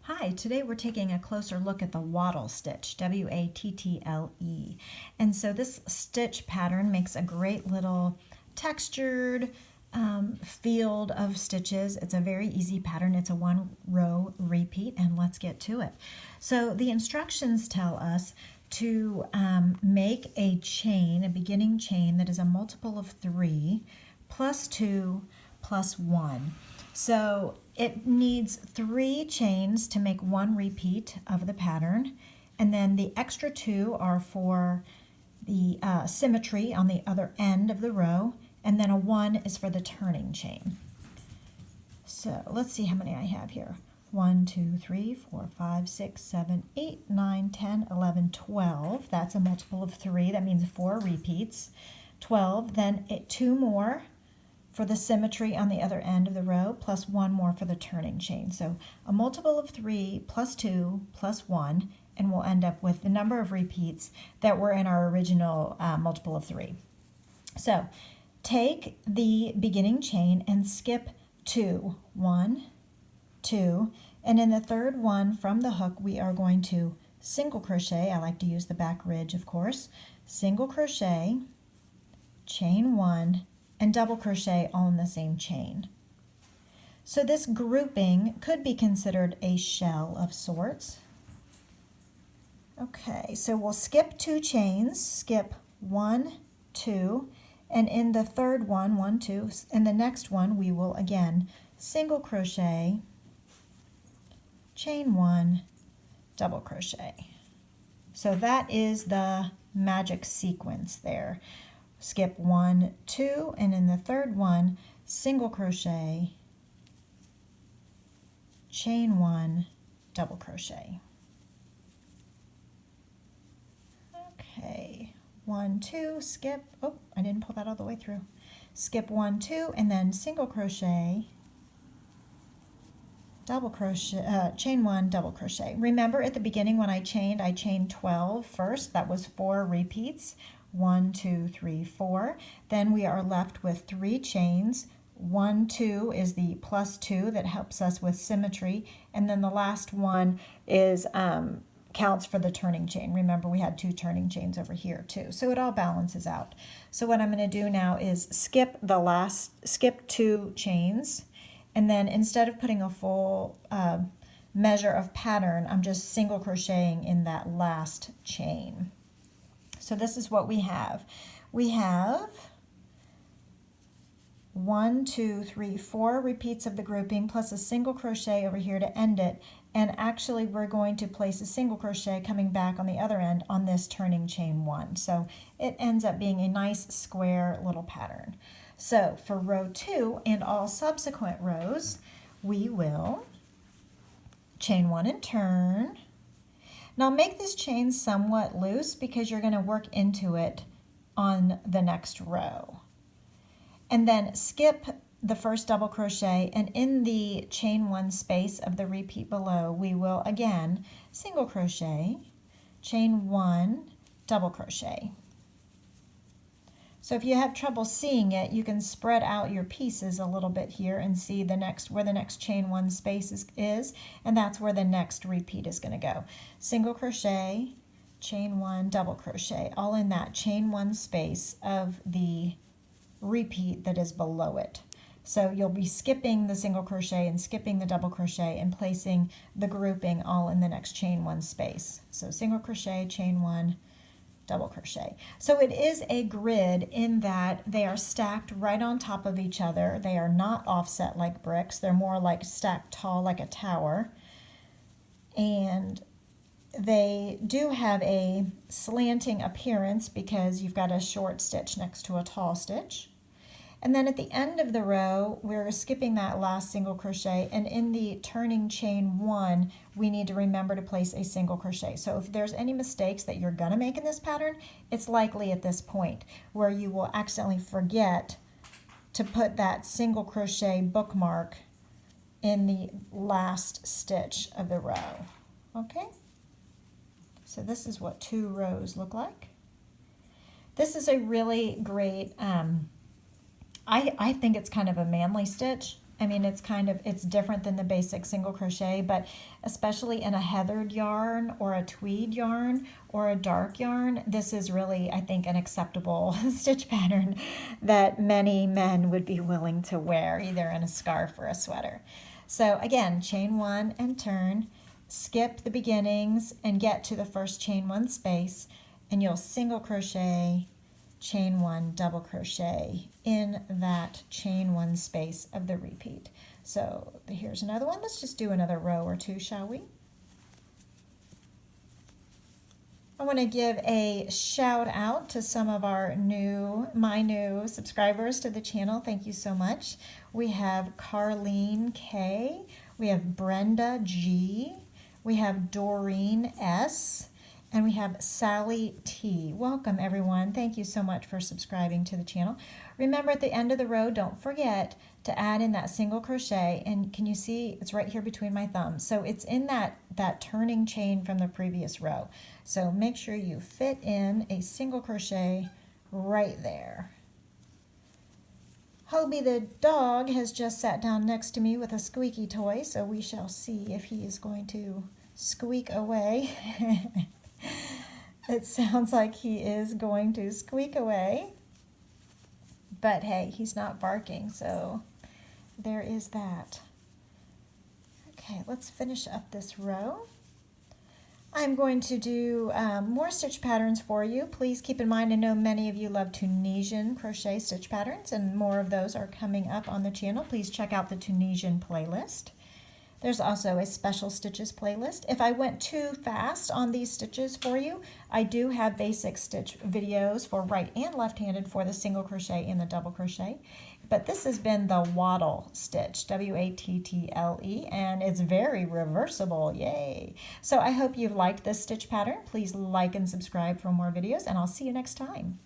Hi, today we're taking a closer look at the wattle stitch, W-A-T-T-L-E. And so this stitch pattern makes a great little textured field of stitches. It's a very easy pattern. It's a one row repeat, and let's get to it. So the instructions tell us to make a chain, a beginning chain that is a multiple of 3 plus 2 plus 1. So it needs 3 chains to make one repeat of the pattern, and then the extra 2 are for the symmetry on the other end of the row, and then a 1 is for the turning chain. So let's see how many I have here. 1, 2, 3, 4, 5, 6, 7, 8, 9, 10, 11, 12. That's a multiple of 3. That means 4 repeats. 12, then 2 more for the symmetry on the other end of the row, plus 1 more for the turning chain. So a multiple of 3 plus 2 plus 1, and we'll end up with the number of repeats that were in our original multiple of 3. So take the beginning chain and skip 2. 1, 2, and in the third one from the hook we are going to single crochet. I like to use the back ridge, of course. Single crochet, chain 1, and double crochet all in the same chain. So this grouping could be considered a shell of sorts. Okay, so we'll skip 2 chains, skip 1, 2, and in the third one, 1, 2, and the next one we will again single crochet, chain 1, double crochet. So that is the magic sequence there. Skip 1, 2, and in the third one, single crochet, chain 1, double crochet. Okay, 1, 2, skip, oh, I didn't pull that all the way through. Skip 1, 2, and then single crochet, double crochet, chain 1, double crochet. Remember at the beginning when I chained 12 first. That was 4 repeats. 1, 2, 3, 4. Then we are left with 3 chains. 1, 2 is the plus 2 that helps us with symmetry, and then the last one is counts for the turning chain. Remember we had 2 turning chains over here too, so it all balances out. So what I'm going to do now is skip 2 chains, and then instead of putting a full measure of pattern, I'm just single crocheting in that last chain. So this is what we have. We have 1, 2, 3, 4 repeats of the grouping plus a single crochet over here to end it. And actually we're going to place a single crochet coming back on the other end on this turning chain 1. So it ends up being a nice square little pattern. So for row 2 and all subsequent rows, we will chain 1 and turn. Now make this chain somewhat loose because you're going to work into it on the next row. And then skip the first double crochet, and in the chain 1 space of the repeat below we will again single crochet, chain 1, double crochet. So if you have trouble seeing it, you can spread out your pieces a little bit here and see where the next chain 1 space is, and that's where the next repeat is going to go. Single crochet, chain 1, double crochet, all in that chain 1 space of the repeat that is below it. So you'll be skipping the single crochet and skipping the double crochet and placing the grouping all in the next chain 1 space. So single crochet, chain 1, double crochet. So it is a grid in that they are stacked right on top of each other. They are not offset like bricks. They're more like stacked tall like a tower. And they do have a slanting appearance because you've got a short stitch next to a tall stitch. And then at the end of the row, we're skipping that last single crochet, and in the turning chain 1, we need to remember to place a single crochet. So if there's any mistakes that you're gonna make in this pattern, it's likely at this point where you will accidentally forget to put that single crochet bookmark in the last stitch of the row. Okay? So this is what 2 rows look like. This is a really great I think it's kind of a manly stitch. I mean, it's different than the basic single crochet, but especially in a heathered yarn or a tweed yarn or a dark yarn, this is really, I think, an acceptable stitch pattern that many men would be willing to wear, either in a scarf or a sweater. So again, chain one and turn, skip the beginnings and get to the first chain one space, and you'll single crochet, chain one, double crochet in that chain one space of the repeat. So here's another one. Let's just do another row or two, shall we? I want to give a shout out to some of my new subscribers to the channel. Thank you so much. We have Carlene K, we have Brenda G, we have Doreen S, and we have Sally T. Welcome, everyone. Thank you so much for subscribing to the channel. Remember, at the end of the row, don't forget to add in that single crochet. And can you see it's right here between my thumbs? So it's in that turning chain from the previous row. So make sure you fit in a single crochet right there. Hobie the dog has just sat down next to me with a squeaky toy, so we shall see if he is going to squeak away. It sounds like he is going to squeak away, but hey, he's not barking, so there is that. Okay, let's finish up this row. I'm going to do more stitch patterns for you. Please keep in mind, I know many of you love Tunisian crochet stitch patterns, and more of those are coming up on the channel. Please check out the Tunisian playlist. There's also a special stitches playlist. If I went too fast on these stitches for you, I do have basic stitch videos for right and left-handed for the single crochet and the double crochet. But this has been the Wattle stitch, W-A-T-T-L-E, and it's very reversible, yay. So I hope you've liked this stitch pattern. Please like and subscribe for more videos, and I'll see you next time.